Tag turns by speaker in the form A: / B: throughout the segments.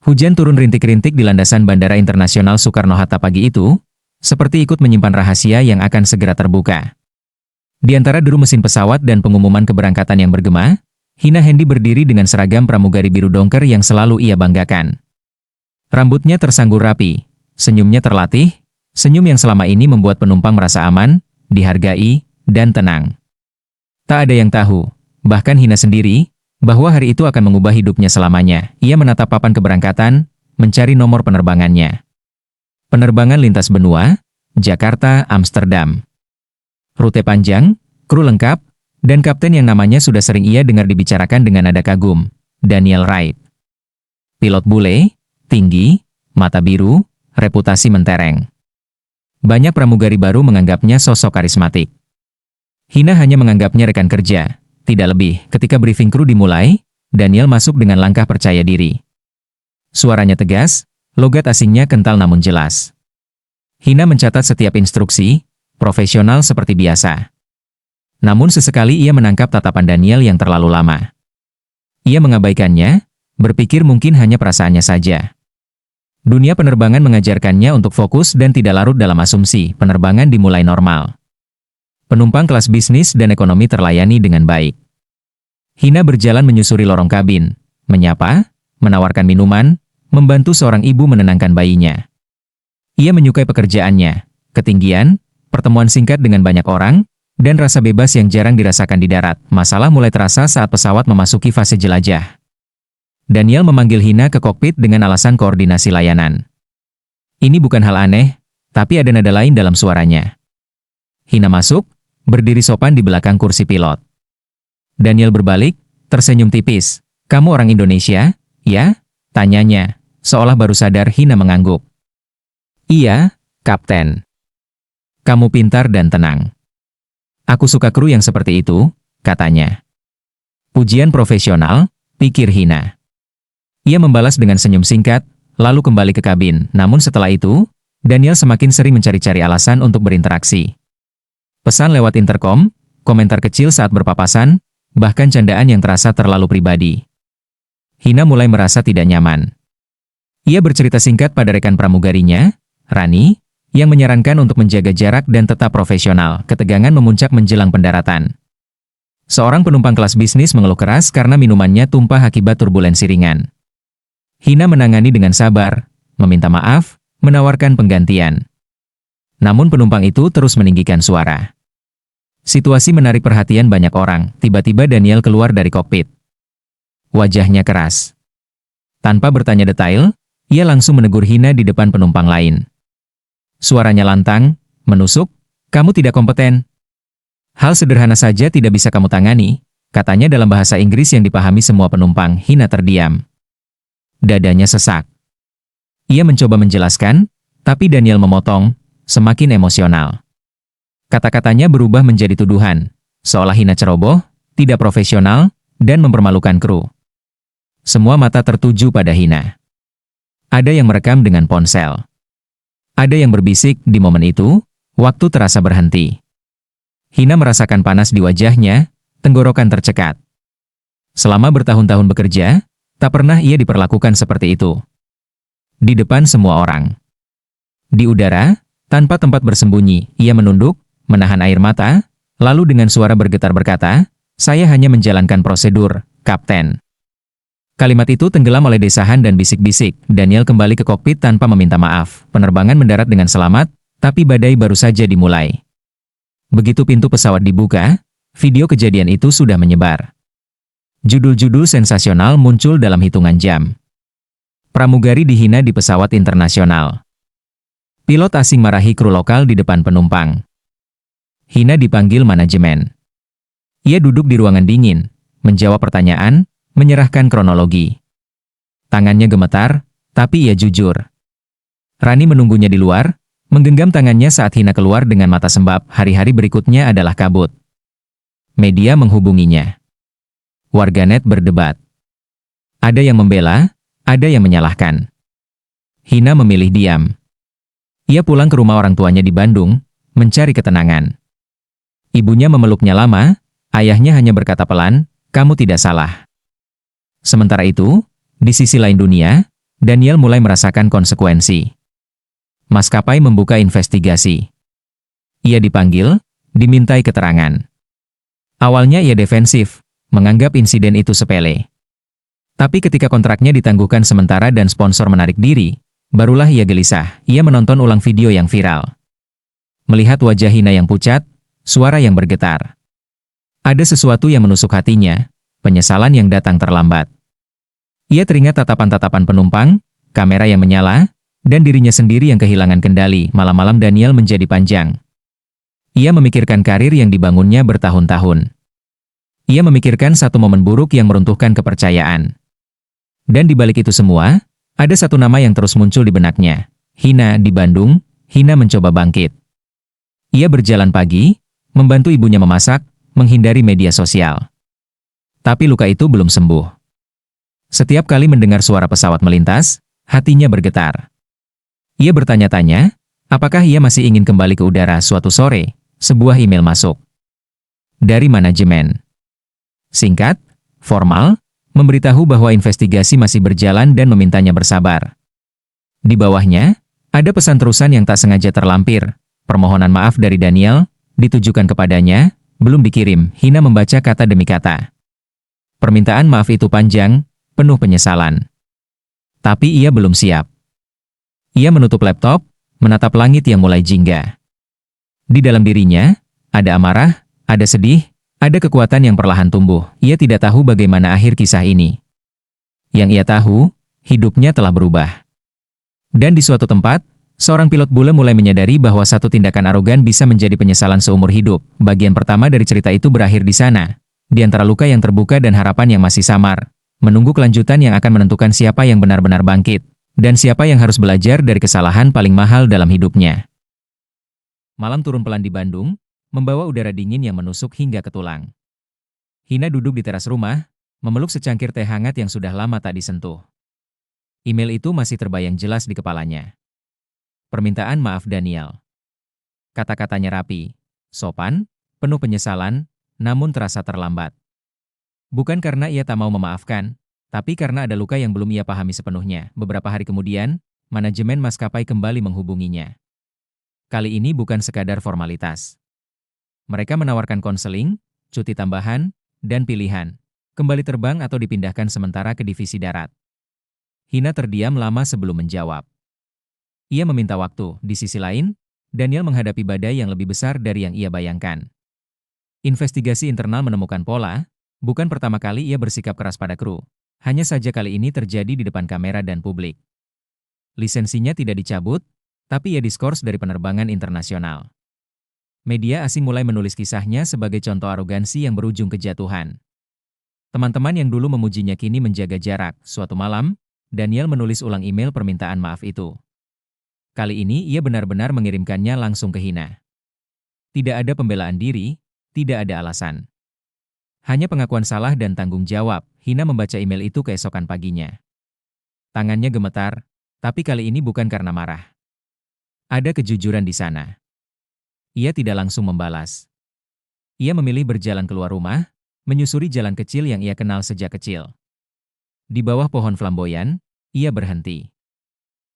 A: Hujan turun rintik-rintik di landasan Bandara Internasional Soekarno-Hatta pagi itu, seperti ikut menyimpan rahasia yang akan segera terbuka. Di antara deru mesin pesawat dan pengumuman keberangkatan yang bergema, Hina Hendy berdiri dengan seragam pramugari biru dongker yang selalu ia banggakan. Rambutnya tersanggur rapi, senyumnya terlatih, senyum yang selama ini membuat penumpang merasa aman, dihargai, dan tenang. Tak ada yang tahu, bahkan Hina sendiri, bahwa hari itu akan mengubah hidupnya selamanya. Ia menatap papan keberangkatan, mencari nomor penerbangannya. Penerbangan lintas benua, Jakarta, Amsterdam. Rute panjang, kru lengkap, dan kapten yang namanya sudah sering ia dengar dibicarakan dengan nada kagum, Daniel Wright. Pilot bule, tinggi, mata biru, reputasi mentereng. Banyak pramugari baru menganggapnya sosok karismatik. Hina hanya menganggapnya rekan kerja, tidak lebih. Ketika briefing kru dimulai, Daniel masuk dengan langkah percaya diri. Suaranya tegas, logat asingnya kental namun jelas. Hina mencatat setiap instruksi, profesional seperti biasa. Namun sesekali ia menangkap tatapan Daniel yang terlalu lama. Ia mengabaikannya, berpikir mungkin hanya perasaannya saja. Dunia penerbangan mengajarkannya untuk fokus dan tidak larut dalam asumsi. Penerbangan dimulai normal. Penumpang kelas bisnis dan ekonomi terlayani dengan baik. Hina berjalan menyusuri lorong kabin, menyapa, menawarkan minuman, membantu seorang ibu menenangkan bayinya. Ia menyukai pekerjaannya, ketinggian, pertemuan singkat dengan banyak orang, dan rasa bebas yang jarang dirasakan di darat. Masalah mulai terasa saat pesawat memasuki fase jelajah. Daniel memanggil Hina ke kokpit dengan alasan koordinasi layanan. Ini bukan hal aneh, tapi ada nada lain dalam suaranya. Hina masuk, berdiri sopan di belakang kursi pilot. Daniel berbalik, tersenyum tipis. "Kamu orang Indonesia, ya?" tanyanya, seolah baru sadar. Hina mengangguk. "Iya, Kapten." "Kamu pintar dan tenang." "Aku suka kru yang seperti itu," katanya. "Pujian profesional," pikir Hina. Ia membalas dengan senyum singkat, lalu kembali ke kabin. Namun setelah itu, Daniel semakin sering mencari-cari alasan untuk berinteraksi. Pesan lewat interkom, komentar kecil saat berpapasan, bahkan candaan yang terasa terlalu pribadi. Hina mulai merasa tidak nyaman. Ia bercerita singkat pada rekan pramugarinya, Rani, yang menyarankan untuk menjaga jarak dan tetap profesional. Ketegangan memuncak menjelang pendaratan. Seorang penumpang kelas bisnis mengeluh keras karena minumannya tumpah akibat turbulensi ringan. Hina menangani dengan sabar, meminta maaf, menawarkan penggantian. Namun penumpang itu terus meninggikan suara. Situasi menarik perhatian banyak orang. Tiba-tiba Daniel keluar dari kokpit. Wajahnya keras. Tanpa bertanya detail, ia langsung menegur Hina di depan penumpang lain. Suaranya lantang, menusuk, "Kamu tidak kompeten. Hal sederhana saja tidak bisa kamu tangani," katanya dalam bahasa Inggris yang dipahami semua penumpang. Hina terdiam. Dadanya sesak. Ia mencoba menjelaskan, tapi Daniel memotong, semakin emosional. Kata-katanya berubah menjadi tuduhan, seolah Hina ceroboh, tidak profesional, dan mempermalukan kru. Semua mata tertuju pada Hina. Ada yang merekam dengan ponsel. Ada yang berbisik. Di momen itu, waktu terasa berhenti. Hina merasakan panas di wajahnya, tenggorokan tercekat. Selama bertahun-tahun bekerja, tak pernah ia diperlakukan seperti itu. Di depan semua orang. Di udara, tanpa tempat bersembunyi, ia menunduk, menahan air mata, lalu dengan suara bergetar berkata, "Saya hanya menjalankan prosedur, Kapten." Kalimat itu tenggelam oleh desahan dan bisik-bisik. Daniel kembali ke kokpit tanpa meminta maaf. Penerbangan mendarat dengan selamat, tapi badai baru saja dimulai. Begitu pintu pesawat dibuka, video kejadian itu sudah menyebar. Judul-judul sensasional muncul dalam hitungan jam. Pramugari dihina di pesawat internasional. Pilot asing marahi kru lokal di depan penumpang. Hina dipanggil manajemen. Ia duduk di ruangan dingin, menjawab pertanyaan, menyerahkan kronologi. Tangannya gemetar, tapi ia jujur. Rani menunggunya di luar, menggenggam tangannya saat Hina keluar dengan mata sembab. Hari-hari berikutnya adalah kabut. Media menghubunginya. Warganet berdebat. Ada yang membela, ada yang menyalahkan. Hina memilih diam. Ia pulang ke rumah orang tuanya di Bandung, mencari ketenangan. Ibunya memeluknya lama, ayahnya hanya berkata pelan, "Kamu tidak salah." Sementara itu, di sisi lain dunia, Daniel mulai merasakan konsekuensi. Maskapai membuka investigasi. Ia dipanggil, dimintai keterangan. Awalnya ia defensif, menganggap insiden itu sepele. Tapi ketika kontraknya ditangguhkan sementara dan sponsor menarik diri, barulah ia gelisah. Ia menonton ulang video yang viral. Melihat wajah Hina yang pucat, suara yang bergetar. Ada sesuatu yang menusuk hatinya, penyesalan yang datang terlambat. Ia teringat tatapan-tatapan penumpang, kamera yang menyala, dan dirinya sendiri yang kehilangan kendali. Malam-malam Daniel menjadi panjang. Ia memikirkan karir yang dibangunnya bertahun-tahun. Ia memikirkan satu momen buruk yang meruntuhkan kepercayaan. Dan di balik itu semua, ada satu nama yang terus muncul di benaknya. Hina di Bandung. Hina mencoba bangkit. Ia berjalan pagi, membantu ibunya memasak, menghindari media sosial. Tapi luka itu belum sembuh. Setiap kali mendengar suara pesawat melintas, hatinya bergetar. Ia bertanya-tanya, apakah ia masih ingin kembali ke udara. Suatu sore, sebuah email masuk. Dari manajemen. Singkat, formal, memberitahu bahwa investigasi masih berjalan dan memintanya bersabar. Di bawahnya, ada pesan terusan yang tak sengaja terlampir. Permohonan maaf dari Daniel, ditujukan kepadanya, belum dikirim. Hina membaca kata demi kata. Permintaan maaf itu panjang, penuh penyesalan. Tapi ia belum siap. Ia menutup laptop, menatap langit yang mulai jingga. Di dalam dirinya, ada amarah, ada sedih, ada kekuatan yang perlahan tumbuh. Ia tidak tahu bagaimana akhir kisah ini. Yang ia tahu, hidupnya telah berubah. Dan di suatu tempat, seorang pilot bule mulai menyadari bahwa satu tindakan arogan bisa menjadi penyesalan seumur hidup. Bagian pertama dari cerita itu berakhir di sana. Di antara luka yang terbuka dan harapan yang masih samar, menunggu kelanjutan yang akan menentukan siapa yang benar-benar bangkit, dan siapa yang harus belajar dari kesalahan paling mahal dalam hidupnya. Malam turun pelan di Bandung, membawa udara dingin yang menusuk hingga ke tulang. Hina duduk di teras rumah, memeluk secangkir teh hangat yang sudah lama tak disentuh. Email itu masih terbayang jelas di kepalanya. Permintaan maaf Daniel. Kata-katanya rapi, sopan, penuh penyesalan, namun terasa terlambat. Bukan karena ia tak mau memaafkan, tapi karena ada luka yang belum ia pahami sepenuhnya. Beberapa hari kemudian, manajemen maskapai kembali menghubunginya. Kali ini bukan sekadar formalitas. Mereka menawarkan konseling, cuti tambahan, dan pilihan. Kembali terbang atau dipindahkan sementara ke divisi darat. Hina terdiam lama sebelum menjawab. Ia meminta waktu. Di sisi lain, Daniel menghadapi badai yang lebih besar dari yang ia bayangkan. Investigasi internal menemukan pola, bukan pertama kali ia bersikap keras pada kru. Hanya saja kali ini terjadi di depan kamera dan publik. Lisensinya tidak dicabut, tapi ia diskors dari penerbangan internasional. Media asing mulai menulis kisahnya sebagai contoh arogansi yang berujung kejatuhan. Teman-teman yang dulu memujinya kini menjaga jarak. Suatu malam, Daniel menulis ulang email permintaan maaf itu. Kali ini ia benar-benar mengirimkannya langsung ke Hina. Tidak ada pembelaan diri, tidak ada alasan. Hanya pengakuan salah dan tanggung jawab. Hina membaca email itu keesokan paginya. Tangannya gemetar, tapi kali ini bukan karena marah. Ada kejujuran di sana. Ia tidak langsung membalas. Ia memilih berjalan keluar rumah, menyusuri jalan kecil yang ia kenal sejak kecil. Di bawah pohon flamboyan, ia berhenti.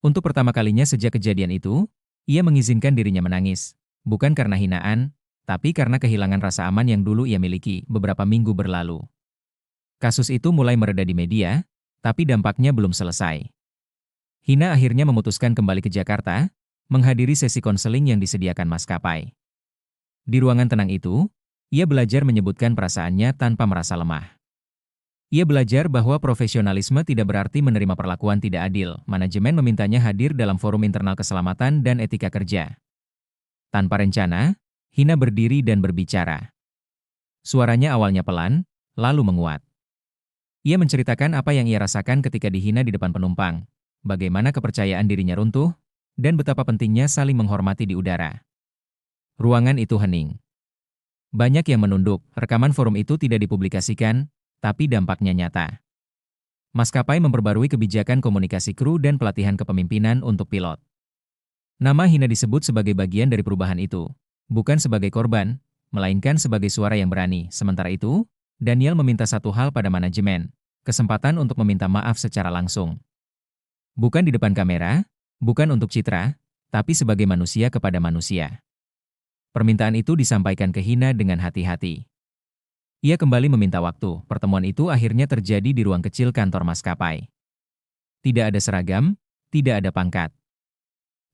A: Untuk pertama kalinya sejak kejadian itu, ia mengizinkan dirinya menangis, bukan karena hinaan, tapi karena kehilangan rasa aman yang dulu ia miliki beberapa minggu berlalu. Kasus itu mulai mereda di media, tapi dampaknya belum selesai. Hina akhirnya memutuskan kembali ke Jakarta, menghadiri sesi konseling yang disediakan maskapai. Di ruangan tenang itu, ia belajar menyebutkan perasaannya tanpa merasa lemah. Ia belajar bahwa profesionalisme tidak berarti menerima perlakuan tidak adil. Manajemen memintanya hadir dalam forum internal keselamatan dan etika kerja. Tanpa rencana, Hina berdiri dan berbicara. Suaranya awalnya pelan, lalu menguat. Ia menceritakan apa yang ia rasakan ketika dihina di depan penumpang, bagaimana kepercayaan dirinya runtuh, dan betapa pentingnya saling menghormati di udara. Ruangan itu hening. Banyak yang menunduk. Rekaman forum itu tidak dipublikasikan, tapi dampaknya nyata. Maskapai memperbarui kebijakan komunikasi kru dan pelatihan kepemimpinan untuk pilot. Nama Hina disebut sebagai bagian dari perubahan itu, bukan sebagai korban, melainkan sebagai suara yang berani. Sementara itu, Daniel meminta satu hal pada manajemen, kesempatan untuk meminta maaf secara langsung. Bukan di depan kamera, bukan untuk citra, tapi sebagai manusia kepada manusia. Permintaan itu disampaikan ke Hina dengan hati-hati. Ia kembali meminta waktu. Pertemuan itu akhirnya terjadi di ruang kecil kantor maskapai. Tidak ada seragam, tidak ada pangkat.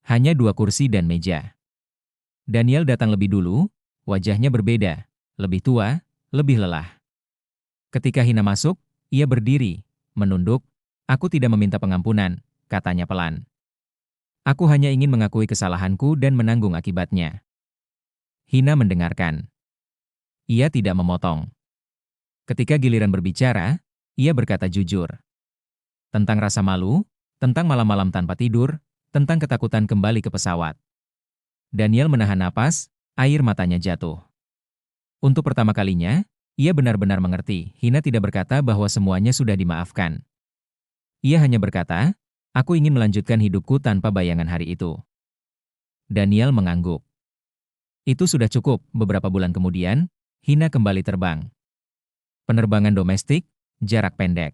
A: Hanya 2 kursi dan meja. Daniel datang lebih dulu, wajahnya berbeda, lebih tua, lebih lelah. Ketika Hina masuk, ia berdiri, menunduk. Aku tidak meminta pengampunan, katanya pelan. Aku hanya ingin mengakui kesalahanku dan menanggung akibatnya. Hina mendengarkan. Ia tidak memotong. Ketika giliran berbicara, ia berkata jujur. Tentang rasa malu, tentang malam-malam tanpa tidur, tentang ketakutan kembali ke pesawat. Daniel menahan napas, air matanya jatuh. Untuk pertama kalinya, ia benar-benar mengerti. Hina tidak berkata bahwa semuanya sudah dimaafkan. Ia hanya berkata, aku ingin melanjutkan hidupku tanpa bayangan hari itu. Daniel mengangguk. Itu sudah cukup. Beberapa bulan kemudian, Hina kembali terbang. Penerbangan domestik, jarak pendek.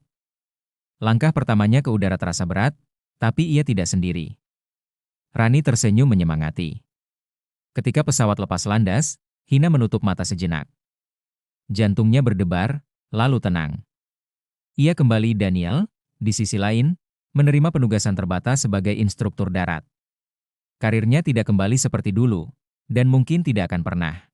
A: Langkah pertamanya ke udara terasa berat, tapi ia tidak sendiri. Rani tersenyum menyemangati. Ketika pesawat lepas landas, Hina menutup mata sejenak. Jantungnya berdebar, lalu tenang. Ia kembali Daniel, di sisi lain, menerima penugasan terbatas sebagai instruktur darat. Karirnya tidak kembali seperti dulu, dan mungkin tidak akan pernah.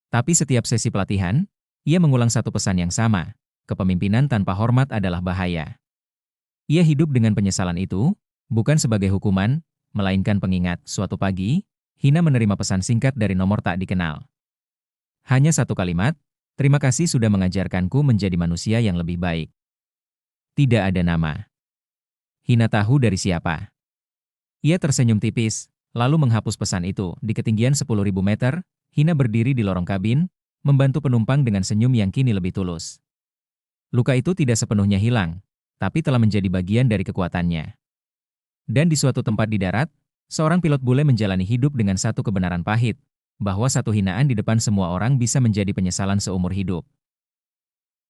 A: Tapi setiap sesi pelatihan, ia mengulang satu pesan yang sama, kepemimpinan tanpa hormat adalah bahaya. Ia hidup dengan penyesalan itu, bukan sebagai hukuman, melainkan pengingat. Suatu pagi, Hina menerima pesan singkat dari nomor tak dikenal. Hanya satu kalimat, terima kasih sudah mengajarkanku menjadi manusia yang lebih baik. Tidak ada nama. Hina tahu dari siapa. Ia tersenyum tipis, lalu menghapus pesan itu. Di ketinggian 10.000 meter, Hina berdiri di lorong kabin, membantu penumpang dengan senyum yang kini lebih tulus. Luka itu tidak sepenuhnya hilang, tapi telah menjadi bagian dari kekuatannya. Dan di suatu tempat di darat, seorang pilot bule menjalani hidup dengan satu kebenaran pahit, bahwa satu hinaan di depan semua orang bisa menjadi penyesalan seumur hidup.